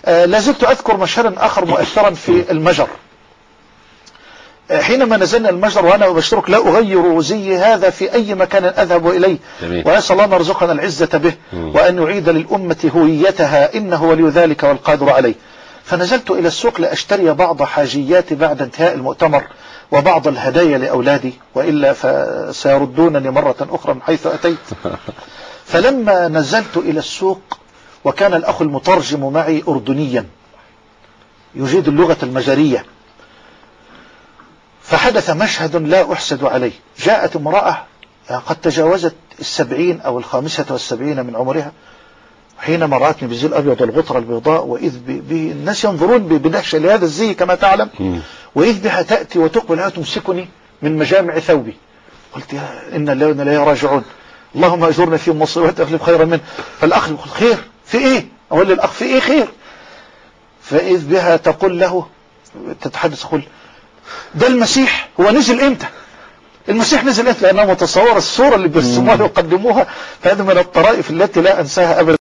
لازلت أذكر مشهدا آخر مؤثرا في المجر. حينما نزلنا المجر وأنا أبشرك لا أغير زي هذا في أي مكان أذهب إليه، وأسأل الله أن يرزقنا العزة به وأن يعيد للأمة هويتها إنه ولي ذلك والقادر عليه. فنزلت إلى السوق لأشتري بعض حاجياتي بعد انتهاء المؤتمر وبعض الهدايا لأولادي، وإلا فسيردونني مرة أخرى من حيث أتيت. فلما نزلت إلى السوق وكان الأخ المترجم معي أردنيا يجيد اللغة المجرية، فحدث مشهد لا أحسد عليه. جاءت امرأة قد تجاوزت 70 أو 75 من عمرها، حينما رأتني بالزي الأبيض والغطرة البيضاء، وإذ الناس ينظرون بدهشة لهذا الزي كما تعلم، وإذ بها تأتي وتقبل تمسكني من مجامع ثوبي. قلت يا إن الله وإنا إليه راجعون، اللهم أجرنا في مصيبتي أخلف خيرا منه. فالأخ يقول خير في إيه؟ أقول للأخ في إيه خير؟ فإذ بها تقول له، تتحدث تقول ده المسيح هو نزل إمتى؟ المسيح نزل إمتى؟ لأنه متصور الصورة اللي بيرسموها ويقدموها، فهذا من الطرائف التي لا أنساها أبدا.